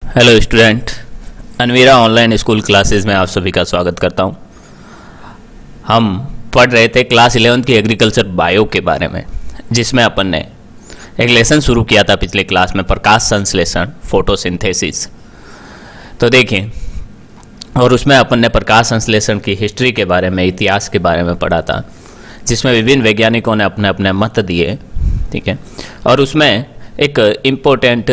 Hello student, अनवीरा online school classes में आप सभी का स्वागत करता हूं। हम पढ़ रहे थे क्लास 11 की एग्रीकल्चर बायो के बारे में, जिसमें अपन ने एक लेसन शुरू किया था पिछले क्लास में, प्रकाश संश्लेषण, फोटोसिंथेसिस। तो देखिए, और उसमें अपन ने प्रकाश संश्लेषण की हिस्ट्री के बारे में, इतिहास के बारे में पढ़ा था, जिसमें विभिन्न वैज्ञानिकों ने अपने अपने मत दिए। ठीक है, और उसमें एक इम्पोर्टेंट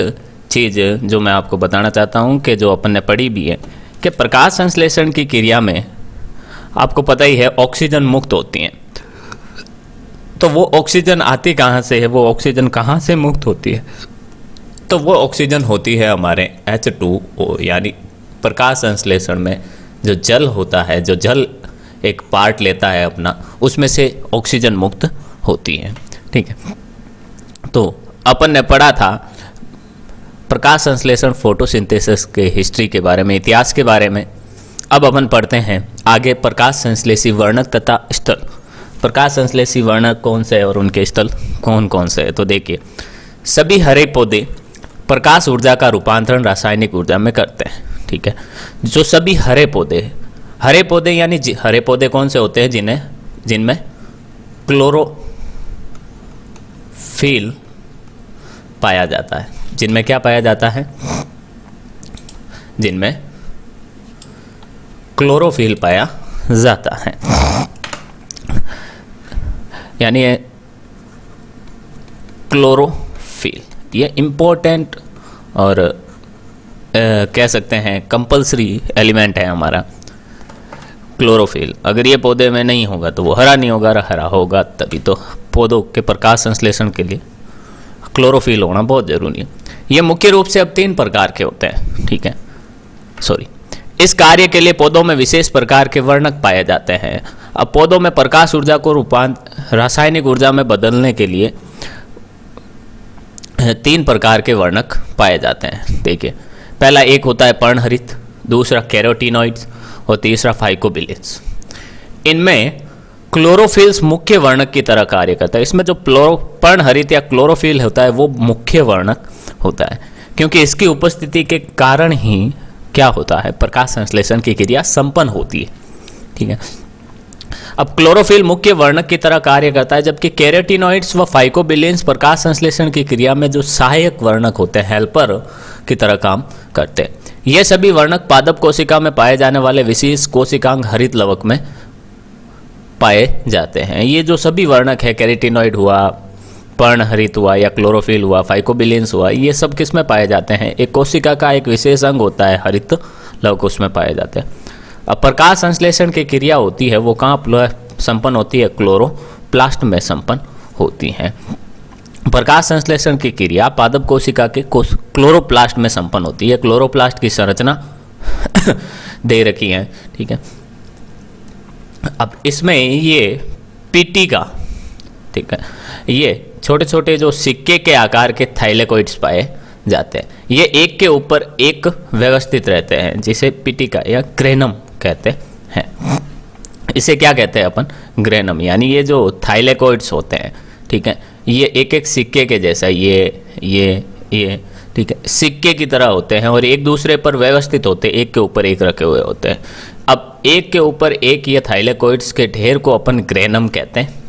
चीज़ जो मैं आपको बताना चाहता हूँ कि जो अपन ने पढ़ी भी है कि प्रकाश संश्लेषण की क्रिया में आपको पता ही है ऑक्सीजन मुक्त होती हैं। तो वो ऑक्सीजन आती कहाँ से है, वो ऑक्सीजन कहाँ से मुक्त होती है? तो वो ऑक्सीजन होती है हमारे H2O, यानी प्रकाश संश्लेषण में जो जल होता है, जो जल एक पार्ट लेता है अपना, उसमें से ऑक्सीजन मुक्त होती है। ठीक है, तो अपन ने पढ़ा था प्रकाश संश्लेषण, फोटोसिंथेसिस के हिस्ट्री के बारे में, इतिहास के बारे में। अब अपन पढ़ते हैं आगे प्रकाश संश्लेषी वर्णक तथा स्थल। प्रकाश संश्लेषी वर्णक कौन से हैं और उनके स्थल कौन कौन से हैं? तो देखिए, सभी हरे पौधे प्रकाश ऊर्जा का रूपांतरण रासायनिक ऊर्जा में करते हैं। ठीक है, जो सभी हरे पौधे यानी हरे पौधे कौन से होते हैं? जिनमें क्लोरोफिल पाया जाता है। जिनमें क्या पाया जाता है? जिनमें क्लोरोफिल पाया जाता है, यानी क्लोरोफिल ये इम्पोर्टेंट और कह सकते हैं कंपल्सरी एलिमेंट है हमारा क्लोरोफिल। अगर ये पौधे में नहीं होगा तो वो हरा नहीं होगा, हरा होगा तभी तो पौधों के प्रकाश संश्लेषण के लिए क्लोरोफिल होना बहुत ज़रूरी है। ये मुख्य रूप से अब 3 प्रकार के होते हैं। ठीक है, इस कार्य के लिए पौधों में विशेष प्रकार के वर्णक पाए जाते हैं। अब पौधों में प्रकाश ऊर्जा को रासायनिक ऊर्जा में बदलने के लिए 3 प्रकार के वर्णक पाए जाते हैं। देखिए, पहला एक होता है पर्णहरित, दूसरा कैरोटीनॉइड्स और तीसरा फाइकोबिलेंस। इनमें क्लोरोफिल्स मुख्य वर्णक की तरह कार्य करता है। इसमें जो पर्णहरित या क्लोरोफिल होता है वो मुख्य वर्णक होता है, क्योंकि इसकी उपस्थिति के कारण ही क्या होता है, प्रकाश संश्लेषण की क्रिया संपन्न होती है। ठीक है, अब क्लोरोफिल मुख्य वर्णक की तरह कार्य करता है, जबकि कैरोटीनॉइड्स व फाइकोबिलेंस प्रकाश संश्लेषण की क्रिया में जो सहायक वर्णक होते हैं, हेल्पर की तरह काम करते हैं। ये सभी वर्णक पादप कोशिका में पाए जाने वाले विशेष कोशिकांग हरित लवक में पाए जाते हैं। ये जो सभी वर्णक है, कैरोटीनॉइड हुआ, पर्णहरित हुआ या क्लोरोफिल हुआ, फाइकोबिलेंस हुआ, ये सब किस में पाए जाते हैं? एक कोशिका का एक विशेष अंग होता है हरित लवक, उसमें पाए जाते हैं। अब प्रकाश संश्लेषण की क्रिया होती है वो कहाँ संपन्न होती है? क्लोरोप्लास्ट में संपन्न होती है। प्रकाश संश्लेषण की क्रिया पादप कोशिका के क्लोरोप्लास्ट में संपन्न होती है। क्लोरोप्लास्ट की संरचना दे रखी है। ठीक है, अब इसमें ये पीटिका, ठीक है, ये छोटे छोटे जो सिक्के के आकार के थाइलेकोइड्स पाए जाते हैं। ये एक के ऊपर एक व्यवस्थित रहते हैं, जिसे पीटिका या ग्रेनम कहते हैं। इसे क्या कहते हैं अपन? ग्रेनम। यानी ये जो थाइलेकोइड्स होते हैं, ठीक है, ये एक एक सिक्के के जैसा ये ठीक है, सिक्के की तरह होते हैं और एक दूसरे पर व्यवस्थित होते हैं, एक के ऊपर एक रखे हुए होते हैं। अब एक के ऊपर एक ये थाइलेकोइड्स के ढेर को अपन ग्रेनम कहते हैं।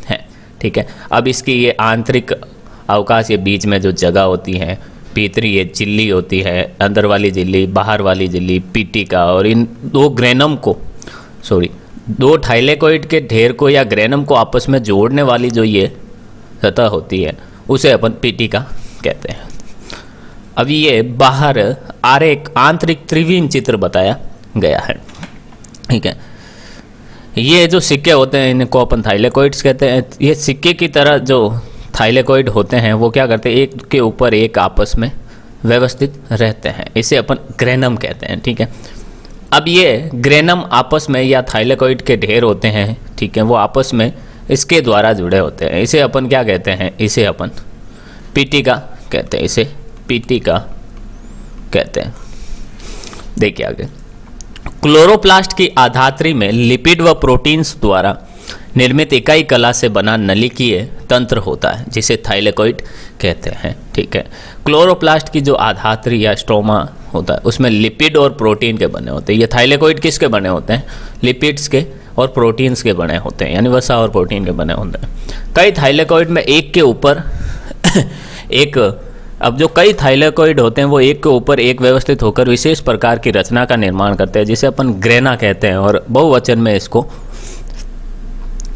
ठीक है, अब इसकी ये आंतरिक अवकाश, ये बीच में जो जगह होती है, भीतरी ये झिल्ली होती है, अंदर वाली झिल्ली, बाहर वाली झिल्ली, पीटिका, और इन दो थाइलेकोइड के ढेर को या ग्रेनम को आपस में जोड़ने वाली जो ये सतह होती है, उसे अपन पीटिका कहते हैं। अब ये बाहर आंतरिक त्रिविम चित्र बताया गया है। ठीक है, ये जो सिक्के होते हैं इनको अपन थाइलेकोइड्स कहते हैं। ये सिक्के की तरह जो थाइलेकोइड होते हैं वो क्या करते हैं? एक के ऊपर एक आपस में व्यवस्थित रहते हैं, इसे अपन ग्रेनम कहते हैं। ठीक है, अब ये ग्रेनम आपस में या थाइलेकोइड के ढेर होते हैं, ठीक है, वो आपस में इसके द्वारा जुड़े होते हैं। इसे अपन क्या कहते हैं? इसे अपन पीटिका कहते हैं। इसे पीटिका कहते हैं। देखिए आगे, क्लोरोप्लास्ट की आधात्री में लिपिड व प्रोटीन्स द्वारा निर्मित इकाई कला से बना नलिकीय तंत्र होता है जिसे थाइलेकोइड कहते हैं। ठीक है। क्लोरोप्लास्ट की जो आधात्री या स्ट्रोमा होता है उसमें लिपिड और प्रोटीन के बने होते हैं। ये थाइलेकोइड किसके बने होते हैं? लिपिड्स के और प्रोटीन्स के बने होते हैं, यानी वसा और प्रोटीन के बने होते हैं। कई थाइलेकोइड में एक के ऊपर एक, अब जो कई थाइलेकोइड होते हैं वो एक के ऊपर एक व्यवस्थित होकर विशेष प्रकार की रचना का निर्माण करते हैं जिसे अपन ग्रेना कहते हैं, और बहुवचन में इसको,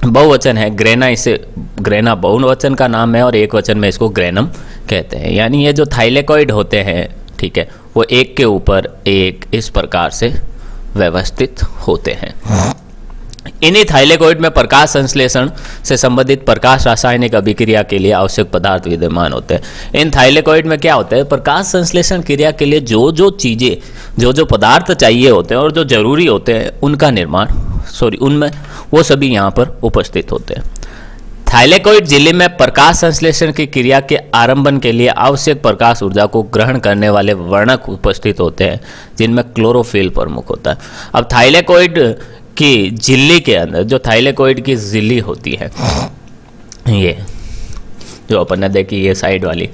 बहुवचन है ग्रेना, इसे ग्रेना बहुवचन का नाम है और एक वचन में इसको ग्रेनम कहते हैं। यानी ये जो थाइलेकोइड होते हैं, ठीक है, वो एक के ऊपर एक इस प्रकार से व्यवस्थित होते हैं। इन्हीं थाइलेकोइड में प्रकाश संश्लेषण से संबंधित प्रकाश रासायनिक अभिक्रिया के लिए आवश्यक पदार्थ विद्यमान होते हैं। इन थाइलेकोइड में क्या होता है? प्रकाश संश्लेषण क्रिया के लिए जो जो चीज़ें, जो जो पदार्थ चाहिए होते हैं और जो जरूरी होते हैं उनका निर्माण, उनमें वो सभी यहाँ पर उपस्थित होते हैं। थाइलेकोइड झिल्ली में प्रकाश संश्लेषण की क्रिया के आरंभन के लिए आवश्यक प्रकाश ऊर्जा को ग्रहण करने वाले वर्णक उपस्थित होते हैं जिनमें क्लोरोफिल प्रमुख होता है। अब थाइलेकोइड की झिल्ली के अंदर, जो थाइलेकोइड की झिल्ली होती है, ये जो अपन ने देखी ये साइड वाली,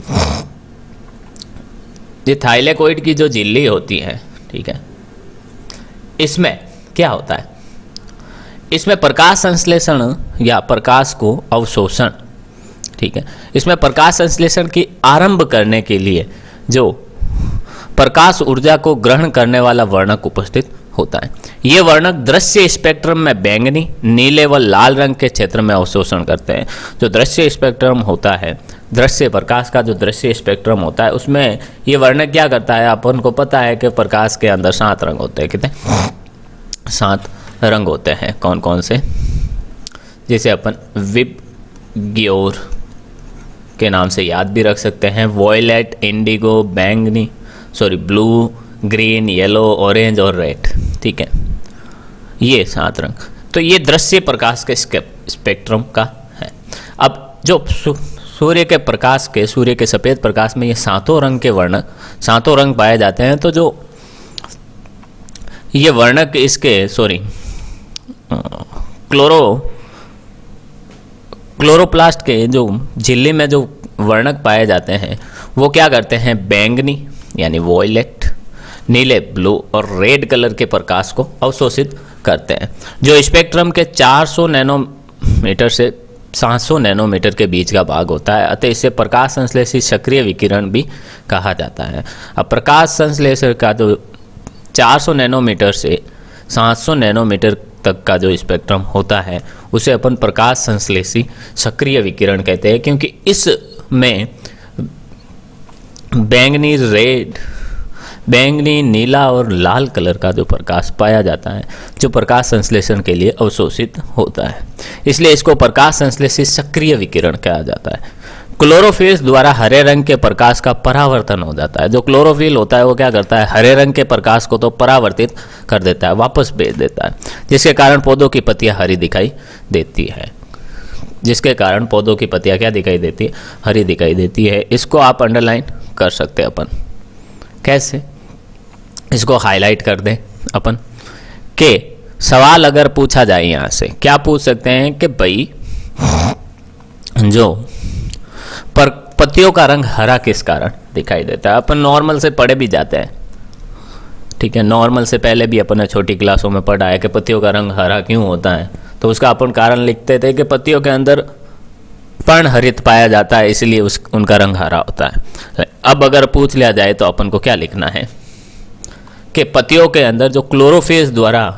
ये थाइलेकोइड की जो झिल्ली होती है, ठीक है, इसमें क्या होता है? इसमें प्रकाश संश्लेषण या प्रकाश को अवशोषण, ठीक है, इसमें प्रकाश संश्लेषण की आरंभ करने के लिए जो प्रकाश ऊर्जा को ग्रहण करने वाला वर्णक उपस्थित होता है। ये वर्णक दृश्य स्पेक्ट्रम में बैंगनी, नीले व लाल रंग के क्षेत्र में अवशोषण करते हैं। जो दृश्य स्पेक्ट्रम होता है, दृश्य प्रकाश का जो दृश्य स्पेक्ट्रम होता है, उसमें ये वर्णक क्या करता है? अपन को पता है कि प्रकाश के अंदर 7 रंग होते हैं। कितने? 7 रंग होते हैं। कौन कौन से? जिसे अपन विबग्योर के नाम से याद भी रख सकते हैं। वॉयलेट, इंडिगो, बैंगनी, ब्लू, ग्रीन, येलो, ऑरेंज और रेड। ठीक है, ये 7 रंग। तो ये दृश्य प्रकाश के स्पेक्ट्रम का है। अब जो सूर्य के प्रकाश के, सूर्य के सफ़ेद प्रकाश में ये 7 रंग के वर्णक, 7 रंग पाए जाते हैं। तो जो ये वर्णक इसके क्लोरोप्लास्ट के जो झिल्ली में जो वर्णक पाए जाते हैं वो क्या करते हैं? बैंगनी यानी वॉयलेट, नीले ब्लू और रेड कलर के प्रकाश को अवशोषित करते हैं, जो स्पेक्ट्रम के 400 नैनोमीटर से 700 नैनोमीटर के बीच का भाग होता है। अतः इसे प्रकाश संश्लेषी सक्रिय विकिरण भी कहा जाता है। अब प्रकाश संश्लेषण का जो 400 नैनोमीटर से 700 नैनोमीटर तक का जो स्पेक्ट्रम होता है उसे अपन प्रकाश संश्लेषी सक्रिय विकिरण कहते हैं, क्योंकि इसमें बैंगनी, रेड, बैंगनी, नीला और लाल कलर का जो प्रकाश पाया जाता है जो प्रकाश संश्लेषण के लिए अवशोषित होता है, इसलिए इसको प्रकाश संश्लेषी सक्रिय विकिरण कहा जाता है। क्लोरोफिल द्वारा हरे रंग के प्रकाश का परावर्तन हो जाता है। जो क्लोरोफिल होता है वो क्या करता है? हरे रंग के प्रकाश को तो परावर्तित कर देता है, वापस भेज देता है, जिसके कारण पौधों की पत्तियां हरी दिखाई देती है। जिसके कारण पौधों की पत्तियां क्या दिखाई देती है? हरी दिखाई देती है। इसको आप अंडरलाइन कर सकते हैं अपन। कैसे? इसको हाईलाइट कर दें अपन के सवाल अगर पूछा जाए यहाँ से, क्या पूछ सकते हैं कि भाई जो पर पत्तियों का रंग हरा किस कारण दिखाई देता है? अपन नॉर्मल से पढ़े भी जाते हैं, ठीक है, नॉर्मल से पहले भी अपन ने छोटी क्लासों में पढ़ा है कि पत्तियों का रंग हरा क्यों होता है। तो उसका अपन कारण लिखते थे कि पत्तियों के अंदर पर्णहरित पाया जाता है, इसलिए उनका रंग हरा होता है। अब अगर पूछ लिया जाए तो अपन को क्या लिखना है कि पत्तियों के अंदर जो क्लोरोफिल द्वारा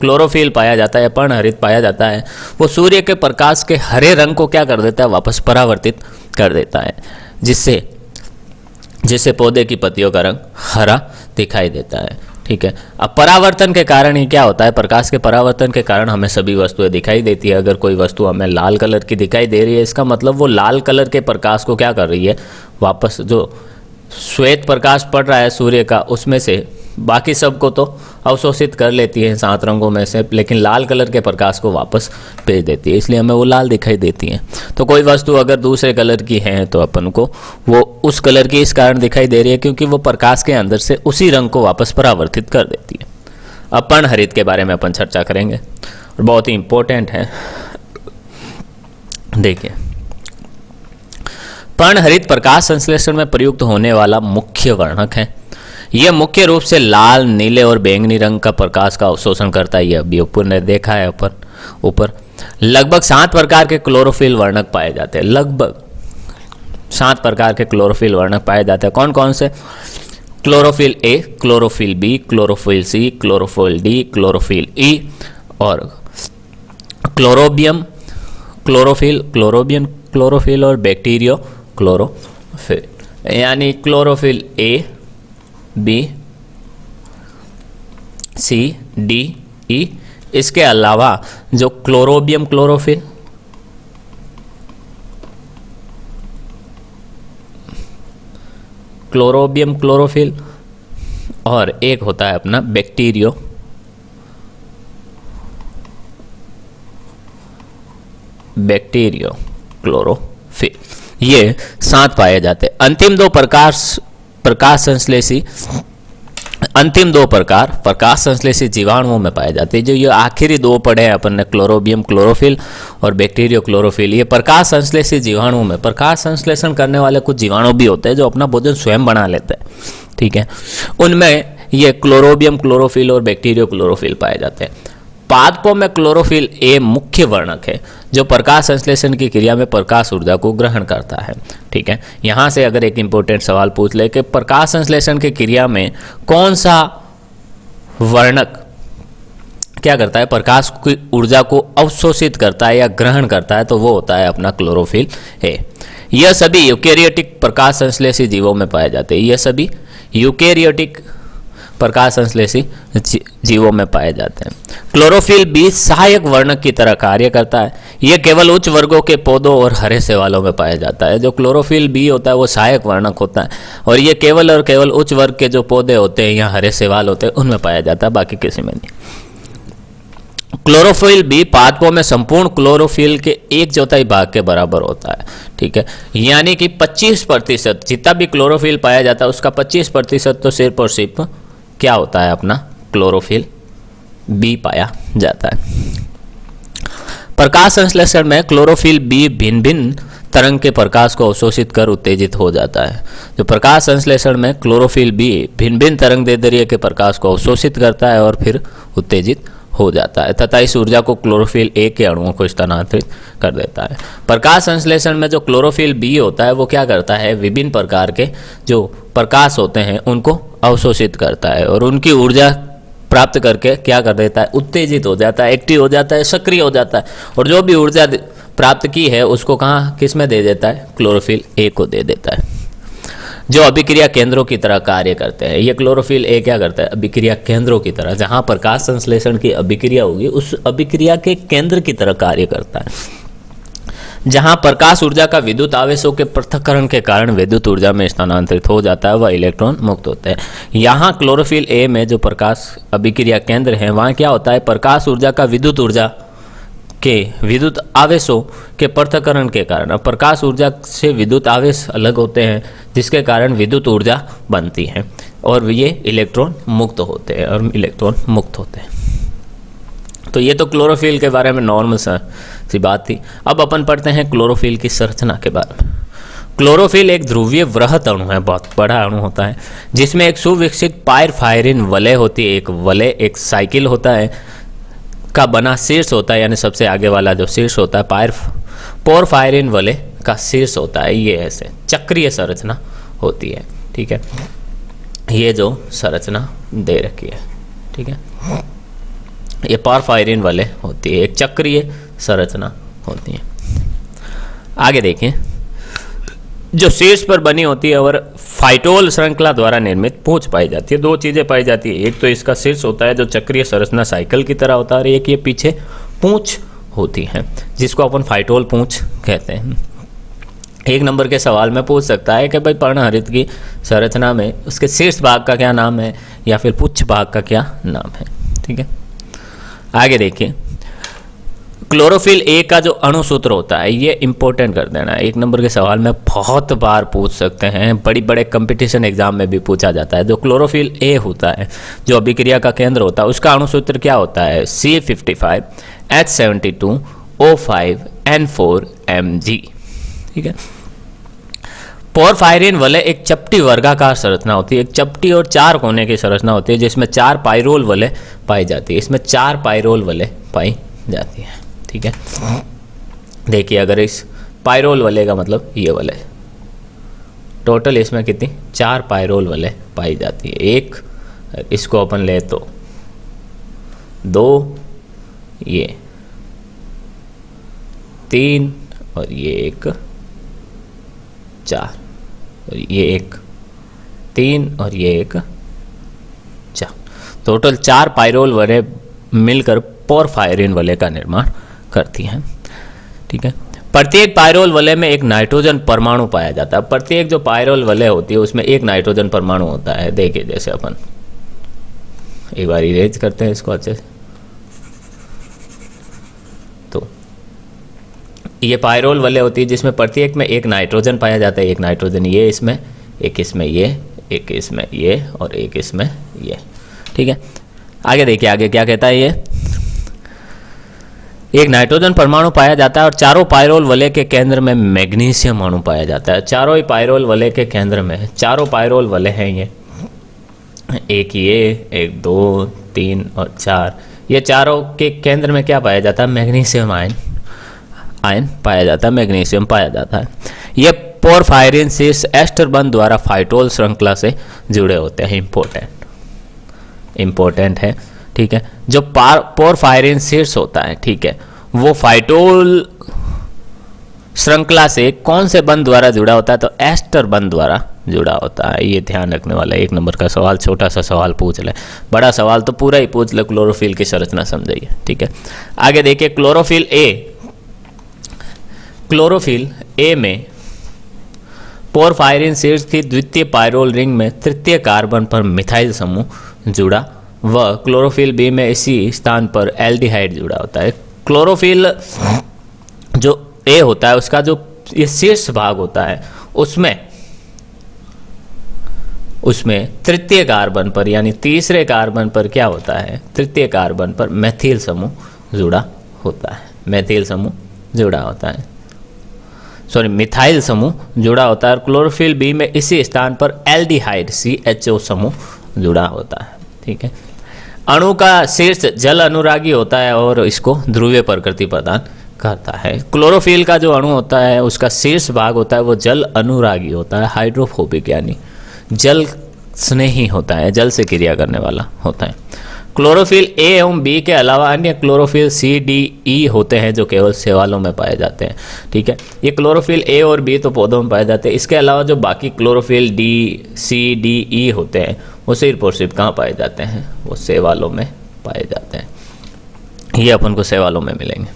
क्लोरोफिल पाया जाता है, पर्णहरित पाया जाता है, वो सूर्य के प्रकाश के हरे रंग को क्या कर देता है? वापस परावर्तित कर देता है, जिससे पौधे की पत्तियों का रंग हरा दिखाई देता है। ठीक है, अब परावर्तन के कारण ही क्या होता है? प्रकाश के परावर्तन के कारण हमें सभी वस्तुएं दिखाई देती है। अगर कोई वस्तु हमें लाल कलर की दिखाई दे रही है, इसका मतलब वो लाल कलर के प्रकाश को क्या कर रही है? वापस जो श्वेत प्रकाश पड़ रहा है सूर्य का, उसमें से बाकी सबको तो अवशोषित कर लेती है 7 रंगों में से, लेकिन लाल कलर के प्रकाश को वापस भेज देती है, इसलिए हमें वो लाल दिखाई देती है। तो कोई वस्तु अगर दूसरे कलर की है तो अपन को वो उस कलर की इस कारण दिखाई दे रही है क्योंकि वो प्रकाश के अंदर से उसी रंग को वापस परावर्तित कर देती है। अब पर्णहरित के बारे में अपन चर्चा करेंगे और बहुत ही इम्पोर्टेंट है। देखिए, पर्णहरित प्रकाश संश्लेषण में प्रयुक्त होने वाला मुख्य वर्णक है। यह मुख्य रूप से लाल, नीले और बैंगनी रंग का प्रकाश का अवशोषण करता है। यह अभी ऊपर ने देखा है ऊपर लगभग 7 प्रकार के क्लोरोफिल वर्णक पाए जाते हैं। लगभग 7 प्रकार के क्लोरोफिल वर्णक पाए जाते हैं। कौन कौन से? Chlorophyll A, chlorophyll B, chlorophyll C, chlorophyll D, chlorophyll E और क्लोरोबियम, क्लोरोफिल, क्लोरोबियन क्लोरोफिल और बैक्टीरियो क्लोरोफिल। यानी chlorophyll A, B, C, D, E. इसके अलावा जो क्लोरोबियम क्लोरोफिल, क्लोरोबियम क्लोरोफिल और एक होता है अपना बैक्टीरियो क्लोरोफिल। ये 7 पाए जाते हैं। अंतिम दो प्रकाश संश्लेषी जीवाणुओं में पाए जाते हैं। जो ये आखिरी 2 पढ़े हैं अपन ने, क्लोरोबियम क्लोरोफिल और बैक्टीरियो क्लोरोफिल, ये प्रकाश संश्लेषी जीवाणुओं में, प्रकाश संश्लेषण करने वाले कुछ जीवाणु भी होते हैं जो अपना भोजन स्वयं बना लेते हैं, ठीक है। उनमें ये क्लोरोबियम क्लोरोफिल और बैक्टीरियो क्लोरोफिल पाए जाते हैं। पादपों में क्लोरोफिल ए मुख्य वर्णक है जो प्रकाश संश्लेषण की क्रिया में प्रकाश ऊर्जा को ग्रहण करता है, ठीक है। यहाँ से अगर एक इंपॉर्टेंट सवाल पूछ ले कि प्रकाश संश्लेषण की क्रिया में कौन सा वर्णक क्या करता है, प्रकाश की ऊर्जा को अवशोषित करता है या ग्रहण करता है, तो वो होता है अपना क्लोरोफिल ए। यह सभी यूकेरियोटिक प्रकाश संश्लेषी जीवों में पाए जाते हैं। यह सभी यूकेरियोटिक प्रकाश संश्लेषी जीवों में पाए जाते हैं। क्लोरोफिल बी सहायक वर्णक की तरह कार्य करता है। यह केवल उच्च वर्गों के पौधों और हरे शैवालों में पाया जाता है। जो क्लोरोफिल बी होता है वो सहायक वर्णक होता है और ये केवल और केवल उच्च वर्ग के जो पौधे होते हैं या हरे शैवाल होते हैं उनमें पाया जाता है, बाकी किसी में नहीं। क्लोरोफिल बी पादपों में संपूर्ण क्लोरोफिल के 1/4 भाग के बराबर होता है, ठीक है। यानी कि 25% जितना भी क्लोरोफिल पाया जाता है उसका 25% तो सिर्फ और सिर्फ क्या होता है, अपना क्लोरोफिल बी पाया जाता है। प्रकाश संश्लेषण में क्लोरोफिल बी भिन्न भिन्न तरंग के प्रकाश को अवशोषित कर उत्तेजित हो जाता है। जो प्रकाश संश्लेषण में क्लोरोफिल बी भिन्न भिन्न तरंग दैर्ध्य के प्रकाश को अवशोषित करता है और फिर उत्तेजित हो जाता है तथा इस ऊर्जा को क्लोरोफिल ए के अणुओं को स्थानांतरित कर देता है। प्रकाश संश्लेषण में जो क्लोरोफिल बी होता है वो क्या करता है, विभिन्न प्रकार के जो प्रकाश होते हैं उनको अवशोषित करता है और उनकी ऊर्जा प्राप्त करके क्या कर देता है, उत्तेजित हो जाता है, एक्टिव हो जाता है, सक्रिय हो जाता है और जो भी ऊर्जा प्राप्त की है उसको कहाँ किस में दे देता है, क्लोरोफिल ए को दे देता है, जो अभिक्रिया केंद्रों की तरह कार्य करते हैं। ये क्लोरोफिल ए क्या करता है, अभिक्रिया केंद्रों की तरह, जहाँ प्रकाश संश्लेषण की अभिक्रिया होगी उस अभिक्रिया के केंद्र की तरह कार्य करता है। जहाँ प्रकाश ऊर्जा का विद्युत आवेशों के पृथक्करण के कारण विद्युत ऊर्जा में स्थानांतरित हो जाता है, वह इलेक्ट्रॉन मुक्त होते हैं। यहाँ क्लोरोफिल ए में जो प्रकाश अभिक्रिया केंद्र है वहाँ क्या होता है, प्रकाश ऊर्जा का विद्युत ऊर्जा के विद्युत आवेशों के पृथक्करण के कारण, अब प्रकाश ऊर्जा से विद्युत आवेश अलग होते हैं जिसके कारण विद्युत ऊर्जा बनती है और ये इलेक्ट्रॉन मुक्त होते हैं तो ये तो क्लोरोफिल के बारे में नॉर्मल सी बात थी। अब अपन पढ़ते हैं क्लोरोफिल की संरचना के बारे में। क्लोरोफिल एक ध्रुवीय वृहत अणु है, बहुत बड़ा अणु होता है जिसमें एक सुविकसित पायरफायरिन वलय होती है। एक वलय एक साइकिल होता है का बना शीर्ष होता है, यानी सबसे आगे वाला जो शीर्ष होता है पोरफायरिन वलय का शीर्ष होता है। ये ऐसे चक्रीय संरचना होती है, ठीक है। ये जो संरचना दे रखी है, ठीक है, ये पोरफायरिन वलय होती है, एक चक्रीय संरचना होती है। आगे देखिए, जो शीर्ष पर बनी होती है और फाइटोल श्रृंखला द्वारा निर्मित पूंछ पाई जाती है। 2 चीज़ें पाई जाती है, एक तो इसका शीर्ष होता है जो चक्रीय संरचना साइकिल की तरह होता है और एक ये पीछे पूंछ होती है जिसको अपन फाइटोल पूंछ कहते हैं। 1 नंबर के सवाल में पूछ सकता है कि भाई पर्णहरित की संरचना में उसके शीर्ष भाग का क्या नाम है या फिर पुच्छ भाग का क्या नाम है, ठीक है। आगे देखिए, क्लोरोफिल ए का जो अणुसूत्र होता है ये इंपॉर्टेंट कर देना है। 1 नंबर के सवाल में बहुत बार पूछ सकते हैं, बड़े कंपटीशन एग्जाम में भी पूछा जाता है। जो क्लोरोफिल ए होता है जो अभिक्रिया का केंद्र होता है उसका अणुसूत्र क्या होता है, C55H72O5 N4Mg। ठीक है। पोरफायरिन वलय एक चपटी वर्गाकार संरचना होती है, एक चपटी और 4 कोने की संरचना होती है जिसमें 4 पाइरोल वलय पाई जाती है। इसमें 4 पाइरोल वलय पाई जाती है। ठीक है। देखिए अगर इस पाइरोल वलय का मतलब ये वलय, टोटल इसमें कितनी 4 पाइरोल वलय पाई जाती है। एक, इसको अपन ले तो 2, ये 3 और ये एक 4 और ये एक 3 और ये एक 4, टोटल 4 पाइरोल वलय मिलकर पोरफायरिन वलय का निर्माण करती हैं। ठीक है। प्रत्येक पाइरोल वलय में एक नाइट्रोजन परमाणु पाया जाता है। प्रत्येक जो पाइरोल वलय होती है उसमें एक नाइट्रोजन परमाणु होता है। देखिए जैसे अपन एक बार इरेज करते हैं इसको अच्छे से, तो ये पाइरोल वलय होती है जिसमें प्रत्येक में एक नाइट्रोजन पाया जाता है। एक नाइट्रोजन ये इसमें, एक इसमें ये, एक इसमें ये और एक इसमें ये। ठीक है। आगे देखिए आगे क्या कहता है ये, एक नाइट्रोजन परमाणु पाया जाता है और चारों पाइरोल वलय के केंद्र में मैग्नीशियम अणु पाया जाता है। चारों ही पाइरोल वलय के केंद्र में, चारों पाइरोल वलय हैं ये, एक ये, एक 2, 3 और 4, ये चारों के केंद्र में क्या पाया जाता है, मैग्नीशियम आयन पाया जाता है, मैग्नीशियम पाया जाता है। ये पोरफायरिन शीर्ष एस्टर बंध द्वारा फाइटोल श्रृंखला से जुड़े होते हैं। इंपॉर्टेंट है। ठीक है। जो पोरफायरिन शीर्ष होता है, ठीक है, वो फाइटोल श्रृंखला से कौन से बंध द्वारा जुड़ा होता है, तो एस्टर बंध द्वारा जुड़ा होता है। ये ध्यान रखने वाला 1 नंबर का सवाल, छोटा सा सवाल पूछ ले, बड़ा सवाल तो पूरा ही पूछ ले, क्लोरोफिल की संरचना समझाइए। ठीक है। आगे देखिए क्लोरोफिल ए में पोरफायरिन शीर्ष की द्वितीय पाइरोल रिंग में तृतीय कार्बन पर मिथाइल समूह जुड़ा व क्लोरोफिल बी में इसी स्थान पर एल्डिहाइड जुड़ा होता है। क्लोरोफिल जो ए होता है उसका जो ये शीर्ष भाग होता है उसमें तृतीय कार्बन पर यानी तीसरे कार्बन पर क्या होता है, तृतीय कार्बन पर मेथिल समूह जुड़ा होता है। मिथाइल समूह जुड़ा होता है और क्लोरोफिल बी में इसी स्थान पर एल्डिहाइड CHO समूह जुड़ा होता है। ठीक है। अणु का शीर्ष जल अनुरागी होता है और इसको ध्रुवीय प्रकृति प्रदान करता है। क्लोरोफिल का जो अणु होता है उसका शीर्ष भाग होता है वो जल अनुरागी होता है, हाइड्रोफोबिक यानी जल स्नेही होता है, जल से क्रिया करने वाला होता है। क्लोरोफिल ए एवं बी के अलावा अन्य क्लोरोफिल C, D, E होते हैं जो केवल शैवालों में पाए जाते हैं। ठीक है। ये क्लोरोफिल ए और बी तो पौधों में पाए जाते हैं। इसके अलावा जो बाकी chlorophyll D, C, D, E होते हैं वो सिर्फ और सिर्फ कहाँ पाए जाते हैं, वो शैवालों में पाए जाते हैं। ये अपन को शैवालों में मिलेंगे।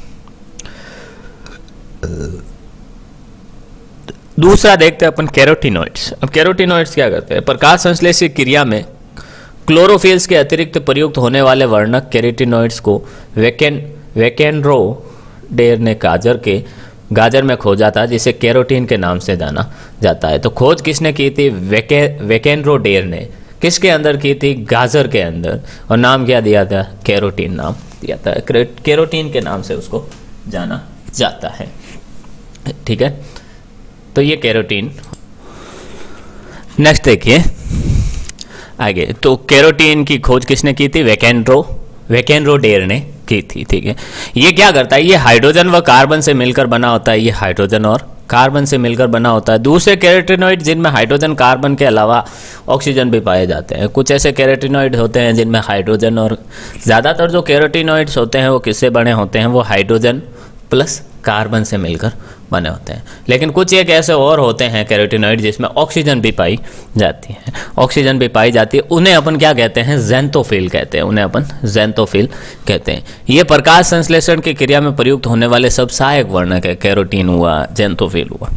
दूसरा देखते हैं अपन कैरोटीनॉइड्स। अब कैरोटीनॉइड्स क्या करते हैं, प्रकाश संश्लेषण क्रिया में क्लोरोफिल्स के अतिरिक्त प्रयुक्त होने वाले वर्णक कैरोटीनॉइड्स को वेकेनरो डेर ने गाजर में खोजा था जिसे कैरोटीन के नाम से जाना जाता है। तो खोज किसने की थी, वेकेनरो डेर ने। किसके अंदर की थी, गाजर के अंदर, और नाम क्या दिया था, कैरोटीन नाम दिया था। कैरोटीन के नाम से उसको जाना जाता है। ठीक है। तो ये कैरोटीन। नेक्स्ट देखिए आगे, तो कैरोटीन की खोज किसने की थी, वेकेनरो डेर ने की थी। ठीक है। ये क्या करता है, ये हाइड्रोजन व कार्बन से मिलकर बना होता है। ये हाइड्रोजन और कार्बन से मिलकर बना होता है। दूसरे कैरोटीनॉइड जिनमें हाइड्रोजन कार्बन के अलावा ऑक्सीजन भी पाए जाते हैं। कुछ ऐसे कैरोटीनॉइड होते हैं जिनमें हाइड्रोजन और ज़्यादातर जो कैरोटीनॉइड्स होते हैं वो किससे बने होते हैं, वो हाइड्रोजन प्लस कार्बन से मिलकर बने होते हैं। लेकिन कुछ एक ऐसे और होते हैं कैरोटीनॉइड जिसमें ऑक्सीजन भी पाई जाती है, ऑक्सीजन भी पाई जाती है। उन्हें अपन क्या कहते हैं, ज़ैंथोफिल कहते हैं। उन्हें अपन ज़ैंथोफिल कहते हैं। ये प्रकाश संश्लेषण की क्रिया में प्रयुक्त होने वाले सब सहायक वर्णक है। कैरोटीन हुआ, ज़ैंथोफिल हुआ।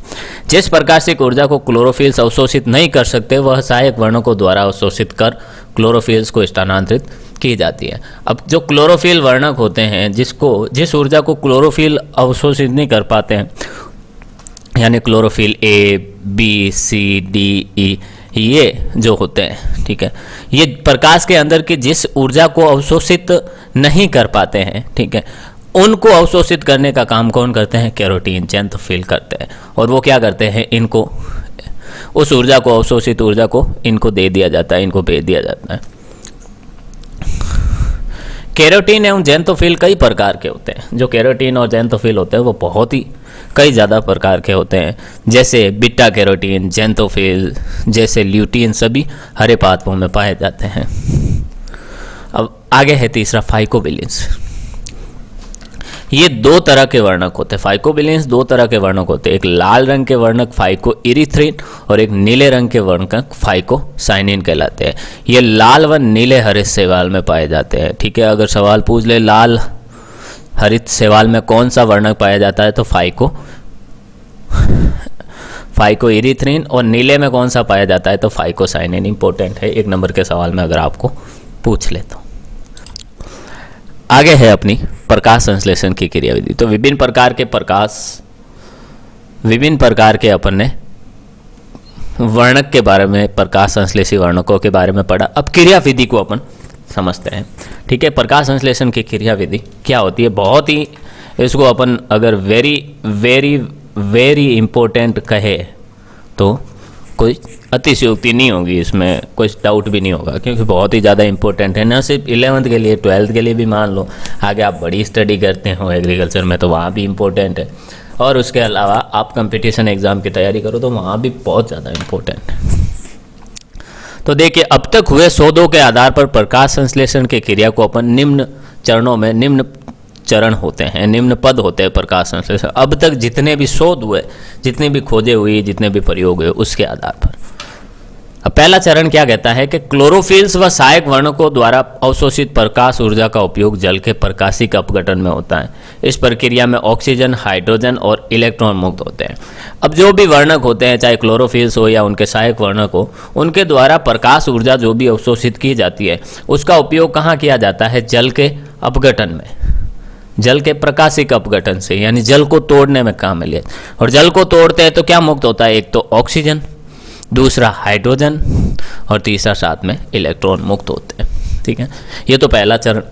जिस प्रकाशिक ऊर्जा को क्लोरोफिल्स अवशोषित नहीं कर सकते वह सहायक वर्णकों द्वारा अवशोषित कर क्लोरोफिल्स को स्थानांतरित की जाती है। अब जो क्लोरोफिल वर्णक होते हैं जिस ऊर्जा को क्लोरोफिल अवशोषित नहीं कर पाते हैं, यानी chlorophyll A, B, C, D, E, ये जो होते हैं, ठीक है, ये प्रकाश के अंदर की जिस ऊर्जा को अवशोषित नहीं कर पाते हैं, ठीक है, उनको अवशोषित करने का काम कौन करते हैं? कैरोटीन, ज़ैंथोफिल करते हैं। और वो क्या करते हैं? इनको, उस ऊर्जा को, अवशोषित ऊर्जा को इनको दे दिया जाता है, इनको भेज दिया जाता है। कैरोटीन एवं ज़ैंथोफिल कई प्रकार के होते हैं। जो कैरोटीन और ज़ैंथोफिल होते हैं वो बहुत ही कई ज़्यादा प्रकार के होते हैं, जैसे बीटा कैरोटीन, ज़ैंथोफिल, जैसे ल्यूटीन, सभी हरे पादपों में पाए जाते हैं। अब आगे है तीसरा, फाइकोबिलिन्स। ये दो तरह के वर्णक होते हैं। फाइकोबिलिन्स दो तरह के वर्णक होते हैं, एक लाल रंग के वर्णक फाइको इरिथ्रिन और एक नीले रंग के वर्णक फाइकोसाइनिन कहलाते हैं। ये लाल व नीले हरित शैवाल में पाए जाते हैं। ठीक है, अगर सवाल पूछ ले लाल हरित शैवाल में कौन सा वर्णक पाया जाता है, तो फाइको इरिथ्रिन, और नीले में कौन सा पाया जाता है, तो फाइकोसाइनिन। इंपॉर्टेंट है, एक नंबर के सवाल में अगर आपको पूछ ले तो। आगे है अपनी प्रकाश संश्लेषण की क्रियाविधि। तो विभिन्न प्रकार के अपन ने वर्णक के बारे में, प्रकाश संश्लेषी वर्णकों के बारे में पढ़ा। अब क्रियाविधि को अपन समझते हैं। ठीक है, प्रकाश संश्लेषण की क्रियाविधि क्या होती है? बहुत ही, इसको अपन अगर वेरी वेरी वेरी इंपॉर्टेंट कहे तो कोई अतिशयोक्ति नहीं होगी, इसमें कोई डाउट भी नहीं होगा, क्योंकि बहुत ही ज़्यादा इंपॉर्टेंट है। ना सिर्फ 11th के लिए, 12th के लिए भी मान लो, आगे आप बड़ी स्टडी करते हो एग्रीकल्चर में तो वहाँ भी इम्पोर्टेंट है, और उसके अलावा आप कंपटीशन एग्ज़ाम की तैयारी करो तो वहाँ भी बहुत ज़्यादा इम्पोर्टेंट है। तो देखिए, अब तक हुए शोधों के आधार पर प्रकाश संश्लेषण की क्रिया को अपन निम्न चरणों में, निम्न चरण होते हैं, निम्न पद होते हैं प्रकाश संश्लेषण। अब तक जितने भी शोध हुए, जितने भी खोजे हुई, जितने भी प्रयोग हुए, उसके आधार पर अब पहला चरण क्या कहता है कि क्लोरोफिल्स व सहायक वर्णकों द्वारा अवशोषित प्रकाश ऊर्जा का उपयोग जल के प्रकाशिक अपघटन में होता है। इस प्रक्रिया में ऑक्सीजन, हाइड्रोजन और इलेक्ट्रॉन मुक्त होते हैं। अब जो भी वर्णक होते हैं, चाहे क्लोरोफिल्स हो या उनके सहायक वर्णक हो, उनके द्वारा प्रकाश ऊर्जा जो भी अवशोषित की जाती है, उसका उपयोग कहाँ किया जाता है? जल के अपघटन में, जल के प्रकाशिक अपघटन से, यानी जल को तोड़ने में काम लिया। और जल को तोड़ते हैं तो क्या मुक्त होता है? एक तो ऑक्सीजन, दूसरा हाइड्रोजन, और तीसरा साथ में इलेक्ट्रॉन मुक्त होते हैं। ठीक है, ये तो पहला चरण।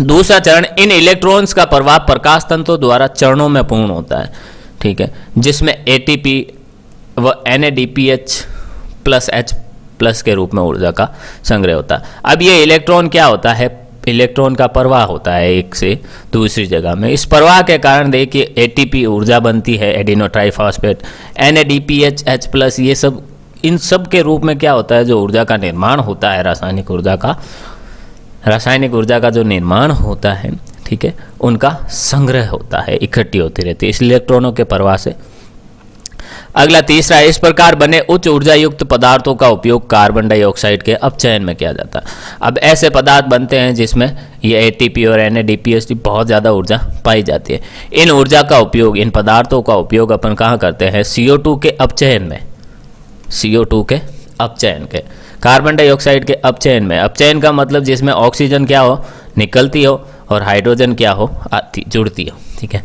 दूसरा चरण, इन इलेक्ट्रॉन्स का प्रवाह प्रकाश तंतुओं द्वारा चरणों में पूर्ण होता है। ठीक है, जिसमें एटीपी व NADPH प्लस H प्लस के रूप में ऊर्जा का संग्रह होता है। अब ये इलेक्ट्रॉन क्या होता है? इलेक्ट्रॉन का प्रवाह होता है एक से दूसरी जगह में। इस प्रवाह के कारण देखिए ATP ऊर्जा बनती है, adeno triphosphate, NADPH H plus, ये सब, इन सब के रूप में क्या होता है? जो ऊर्जा का निर्माण होता है, रासायनिक ऊर्जा का जो निर्माण होता है, ठीक है, उनका संग्रह होता है, इकट्ठी होती रहती है इस इलेक्ट्रॉनों के प्रवाह से। अगला तीसरा, इस प्रकार बने उच्च ऊर्जा युक्त पदार्थों का उपयोग कार्बन डाइऑक्साइड के अपचयन में किया जाता है। अब ऐसे पदार्थ बनते हैं जिसमें ये ATP और NADPH की बहुत ज़्यादा ऊर्जा पाई जाती है। इन ऊर्जा का उपयोग, इन पदार्थों का उपयोग अपन कहाँ करते हैं? CO2 के अपचयन में, CO2 के अपचयन के, कार्बन डाइऑक्साइड के अपचयन में। अपचयन का मतलब जिसमें ऑक्सीजन क्या हो? निकलती हो, और हाइड्रोजन क्या हो? आती, जुड़ती हो। ठीक है,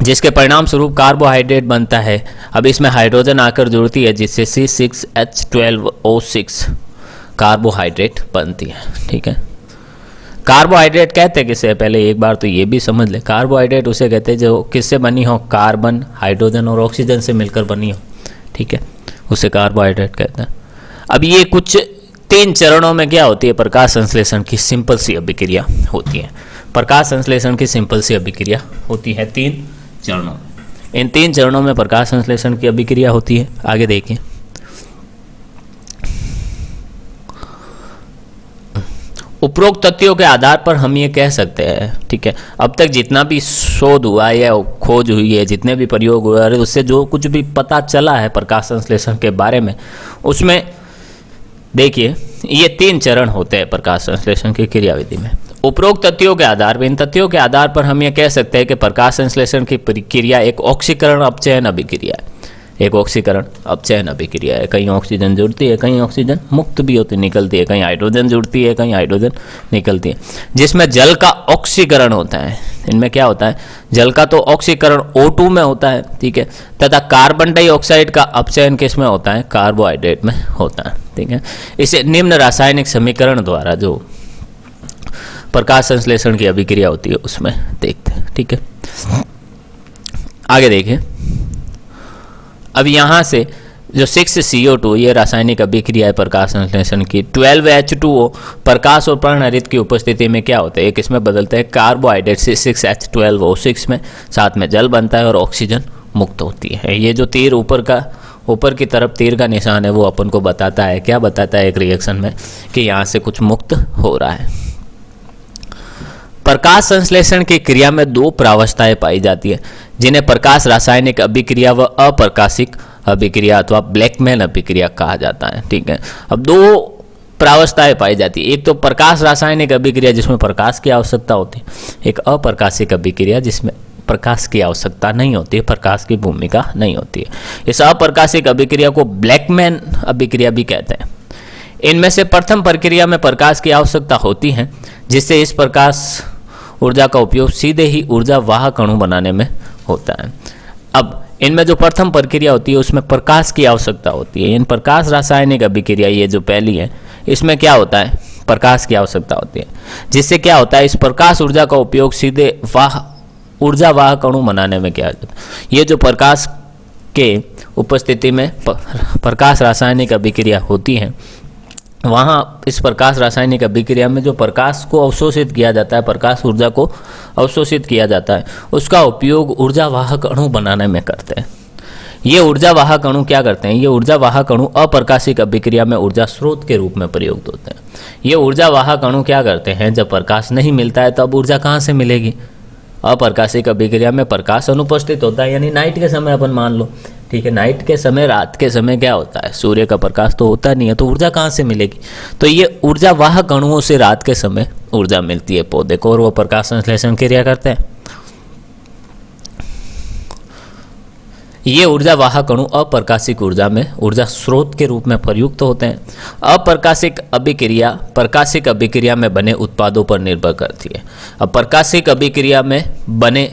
जिसके परिणाम स्वरूप कार्बोहाइड्रेट बनता है। अब इसमें हाइड्रोजन आकर जुड़ती है, जिससे C6H12O6 कार्बोहाइड्रेट बनती है। ठीक है, कार्बोहाइड्रेट कहते हैं किसे? पहले एक बार तो ये भी समझ ले, कार्बोहाइड्रेट उसे कहते हैं जो किससे बनी हो? कार्बन, हाइड्रोजन और ऑक्सीजन से मिलकर बनी हो। ठीक है, उसे कार्बोहाइड्रेट कहते हैं। अब ये कुछ 3 चरणों में क्या होती है? प्रकाश संश्लेषण की सिंपल सी अभिक्रिया होती है। प्रकाश संश्लेषण की सिंपल सी अभिक्रिया होती है 3 चरणों। इन 3 चरणों में प्रकाश संश्लेषण की अभिक्रिया होती है। आगे देखिए, उपरोक्त तथ्यों के आधार पर हम ये कह सकते हैं, ठीक है, अब तक जितना भी शोध हुआ है या खोज हुई है, जितने भी प्रयोग हुए हैं, उससे जो कुछ भी पता चला है प्रकाश संश्लेषण के बारे में, उसमें देखिए ये 3 चरण होते हैं प्रकाश संश्लेषण की क्रियाविधि में। उपरोक्त तथ्यों के आधार पर, इन तथ्यों के आधार पर हम ये कह सकते हैं कि प्रकाश संश्लेषण की प्रक्रिया एक ऑक्सीकरण अपचयन अभिक्रिया है। एक ऑक्सीकरण अपचयन अभिक्रिया है। कहीं ऑक्सीजन जुड़ती है, कहीं ऑक्सीजन मुक्त भी होती निकलती है, कहीं हाइड्रोजन जुड़ती है, कहीं हाइड्रोजन निकलती है, जिसमें जल का ऑक्सीकरण होता है। इनमें क्या होता है? जल का तो ऑक्सीकरण O2 में होता है, ठीक है, तथा कार्बन डाइऑक्साइड का अपचयन किस में होता है? कार्बोहाइड्रेट में होता है। ठीक है, इसे निम्न रासायनिक समीकरण द्वारा जो प्रकाश संश्लेषण की अभिक्रिया होती है उसमें देखते हैं। ठीक है, आगे देखिए। अब यहाँ से जो 6CO2 ये रासायनिक अभिक्रिया है प्रकाश संश्लेषण की। 12H2O प्रकाश और पर्णहरित की उपस्थिति में क्या होता है, एक इसमें बदलता है कार्बोहाइड्रेट से 6H12O6 में, साथ में जल बनता है और ऑक्सीजन मुक्त होती है। ये जो तीर ऊपर की तरफ तीर का निशान है वो अपन को बताता है, क्या बताता है एक रिएक्शन में, कि यहाँ से कुछ मुक्त हो रहा है। प्रकाश संश्लेषण की क्रिया में दो प्रावस्थाएं पाई जाती है, जिन्हें प्रकाश रासायनिक अभिक्रिया व अप्रकाशिक अभिक्रिया अथवा ब्लैकमैन अभिक्रिया कहा जाता है। ठीक है, अब दो प्रावस्थाएं पाई जाती है, एक तो प्रकाश रासायनिक अभिक्रिया जिसमें प्रकाश की आवश्यकता होती है, एक अप्रकाशिक अभिक्रिया जिसमें प्रकाश की आवश्यकता नहीं होती है, प्रकाश की भूमिका नहीं होती है। इस अप्रकाशिक अभिक्रिया को ब्लैकमैन अभिक्रिया भी कहते हैं। इनमें से प्रथम प्रक्रिया में प्रकाश की आवश्यकता होती है, जिससे इस प्रकाश ऊर्जा का उपयोग सीधे ही ऊर्जा वाहक अणु बनाने में होता है। अब इनमें जो प्रथम प्रक्रिया होती है उसमें प्रकाश की आवश्यकता होती है। इन प्रकाश रासायनिक अभिक्रिया ये जो पहली है इसमें क्या होता है, प्रकाश की आवश्यकता होती है, जिससे क्या होता है, इस प्रकाश ऊर्जा का उपयोग सीधे ऊर्जा वाहक अणु बनाने में किया जाता है। ये जो प्रकाश के उपस्थिति में प्रकाश रासायनिक अभिक्रिया होती है, वहाँ इस प्रकाश रासायनिक अभिक्रिया में जो प्रकाश को अवशोषित किया जाता है, प्रकाश ऊर्जा को अवशोषित किया जाता है, उसका उपयोग ऊर्जा वाहक अणु बनाने में करते हैं। ये ऊर्जा वाहक अणु क्या करते हैं, ये ऊर्जा वाहक अणु अप्रकाशिक अभिक्रिया में ऊर्जा स्रोत के रूप में प्रयुक्त होते हैं। ये ऊर्जा वाहक अणु क्या करते हैं, जब प्रकाश नहीं मिलता है तब ऊर्जा कहाँ से मिलेगी, अप्रकाशिक अभिक्रिया में प्रकाश अनुपस्थित होता है, यानी नाइट के समय अपन मान लो। ठीक है, नाइट के समय, रात के समय क्या होता है, सूर्य का प्रकाश तो होता नहीं है, तो ऊर्जा कहाँ से मिलेगी, तो ये ऊर्जा वाहक अणुओं से रात के समय ऊर्जा मिलती है पौधे को, और वो प्रकाश संश्लेषण क्रिया करते हैं। ये ऊर्जा वाहक अणु अप्रकाशिक ऊर्जा में ऊर्जा स्रोत के रूप में प्रयुक्त होते हैं। अप्रकाशिक अभिक्रिया प्रकाशिक अभिक्रिया में बने उत्पादों पर निर्भर करती है। अब प्रकाशिक अभिक्रिया में बने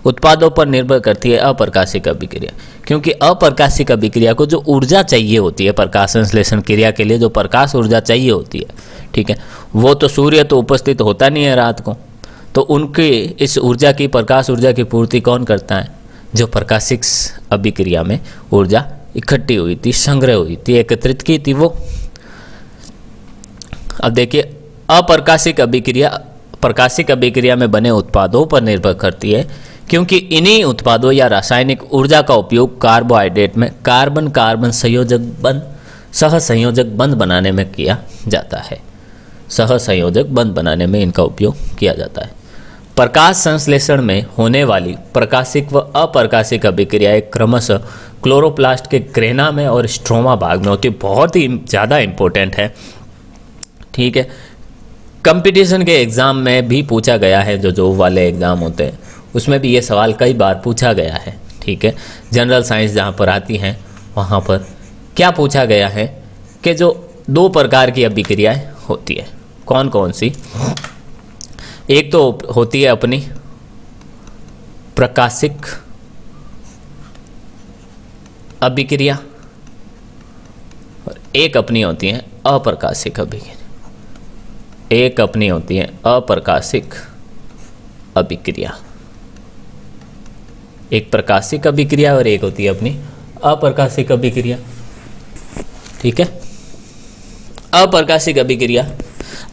उत्पादों पर निर्भर करती है अप्रकाशिक अभिक्रिया, क्योंकि अप्रकाशिक अभिक्रिया को जो ऊर्जा चाहिए होती है प्रकाश संश्लेषण क्रिया के लिए, जो प्रकाश ऊर्जा चाहिए होती है, ठीक है, वो तो सूर्य तो उपस्थित होता नहीं है रात को, तो उनकी इस ऊर्जा की, प्रकाश ऊर्जा की पूर्ति कौन करता है, जो प्रकाशिक अभिक्रिया में ऊर्जा इकट्ठी हुई थी, संग्रह हुई थी, एकत्रित की थी वो। अब देखिए, अप्रकाशिक अभिक्रिया प्रकाशिक अभिक्रिया में बने उत्पादों पर निर्भर करती है, क्योंकि इन्हीं उत्पादों या रासायनिक ऊर्जा का उपयोग कार्बोहाइड्रेट में कार्बन कार्बन सहसंयोजक बंध बनाने में किया जाता है। सहसंयोजक बंध बनाने में इनका उपयोग किया जाता है। प्रकाश संश्लेषण में होने वाली प्रकाशिक व अप्रकाशिक अभिक्रियाएं क्रमशः क्लोरोप्लास्ट के ग्रेना में और स्ट्रोमा भाग में होती है। बहुत ही ज़्यादा इम्पोर्टेंट है। ठीक है, कंपटीशन के एग्ज़ाम में भी पूछा गया है, जो जॉब वाले एग्ज़ाम होते हैं उसमें भी ये सवाल कई बार पूछा गया है। ठीक है, जनरल साइंस जहाँ पर आती हैं वहाँ पर क्या पूछा गया है कि जो दो प्रकार की अभिक्रियाएं होती है, कौन कौन सी, एक तो होती है अपनी प्रकाशिक अभिक्रिया और एक अपनी होती है अप्रकाशिक अभिक्रिया। एक अपनी होती है अप्रकाशिक अभिक्रिया, एक प्रकाशिक अभिक्रिया और एक होती है अपनी अप्रकाशिक अभिक्रिया। ठीक है, अप्रकाशिक अभिक्रिया।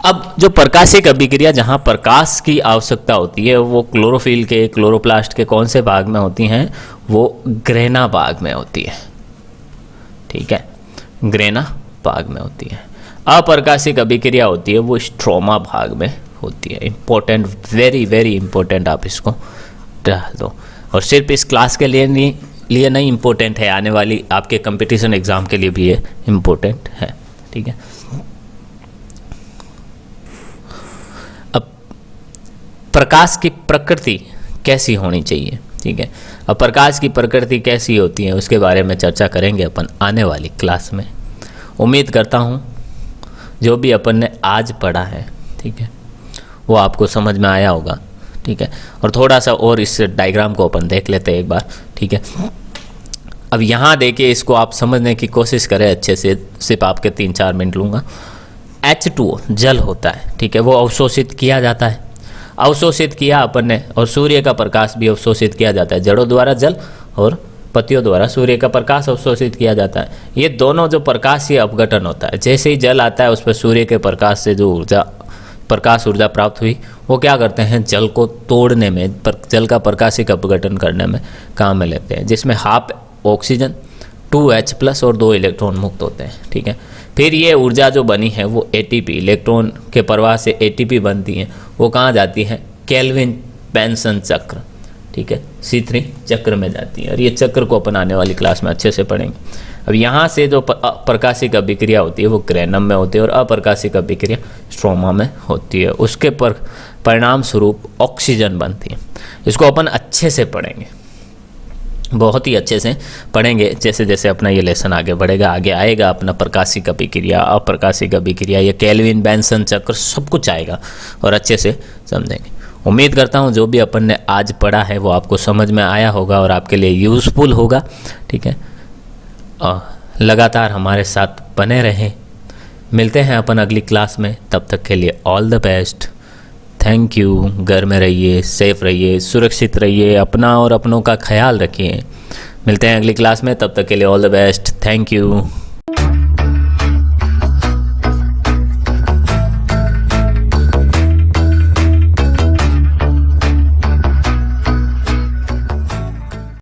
अब जो प्रकाशिक अभिक्रिया जहाँ प्रकाश की आवश्यकता होती है वो क्लोरोफिल के, क्लोरोप्लास्ट के कौन से भाग में होती हैं, वो ग्रेना भाग में होती है। ठीक है, ग्रेना भाग में होती है। अप्रकाशिक अभिक्रिया होती है वो स्ट्रोमा भाग में होती है। इम्पोर्टेंट, वेरी वेरी इम्पोर्टेंट, आप इसको डाल दो। और सिर्फ इस क्लास के लिए नहीं इम्पोर्टेंट है, आने वाली आपके कंपटीशन एग्ज़ाम के लिए भी ये इम्पोर्टेंट है। ठीक है, अब प्रकाश की प्रकृति कैसी होनी चाहिए। ठीक है, अब प्रकाश की प्रकृति कैसी होती है उसके बारे में चर्चा करेंगे अपन आने वाली क्लास में। उम्मीद करता हूँ जो भी अपन ने आज पढ़ा है, ठीक है, वो आपको समझ में आया होगा। ठीक है, और थोड़ा सा और इस डायग्राम को अपन देख लेते हैं एक बार। ठीक है, अब यहाँ देखिए, इसको आप समझने की कोशिश करें अच्छे से, सिर्फ आपके 3-4 मिनट लूँगा। H2O जल होता है, ठीक है, वो अवशोषित किया जाता है। अवशोषित किया अपन ने, और सूर्य का प्रकाश भी अवशोषित किया जाता है। जड़ों द्वारा जल और पत्तियों द्वारा सूर्य का प्रकाश अवशोषित किया जाता है। ये दोनों जो प्रकाशीय अपघटन होता है, जैसे ही जल आता है उस पर सूर्य के प्रकाश से जो प्रकाश ऊर्जा प्राप्त हुई, वो क्या करते हैं, जल को तोड़ने में, जल का प्रकाशिक अपघटन करने में काम में लेते हैं, जिसमें हाफ ऑक्सीजन, 2H+ और 2 इलेक्ट्रॉन मुक्त होते हैं, ठीक है। फिर ये ऊर्जा जो बनी है वो ATP, इलेक्ट्रॉन के प्रवाह से ATP बनती है, वो कहाँ जाती है, केल्विन बेंसन चक्र, ठीक है, C3 चक्र में जाती है। और ये चक्र को अपन आने वाली क्लास में अच्छे से पढ़ेंगे। अब यहाँ से जो प्रकाशिक अभिक्रिया होती है वो क्रेनम में होती है, और अप्रकाशिक अभिक्रिया स्ट्रोमा में होती है। उसके परिणाम स्वरूप ऑक्सीजन बनती है। इसको अपन अच्छे से पढ़ेंगे, बहुत ही अच्छे से पढ़ेंगे। जैसे जैसे अपना ये लेसन आगे बढ़ेगा, आगे आएगा अपना प्रकाशिक अभिक्रिया, अप्रकाशिक अभिक्रिया, ये केल्विन बेंसन चक्र, सब कुछ आएगा और अच्छे से समझेंगे। उम्मीद करता हूँ जो भी अपन ने आज पढ़ा है वो आपको समझ में आया होगा और आपके लिए यूज़फुल होगा, ठीक है। लगातार हमारे साथ बने रहें। मिलते हैं अपन अगली क्लास में, तब तक के लिए all the best, thank you. घर में रहिए, सेफ रहिए, सुरक्षित रहिए, अपना और अपनों का ख्याल रखिए। मिलते हैं अगली क्लास में, तब तक के लिए all the best, thank you.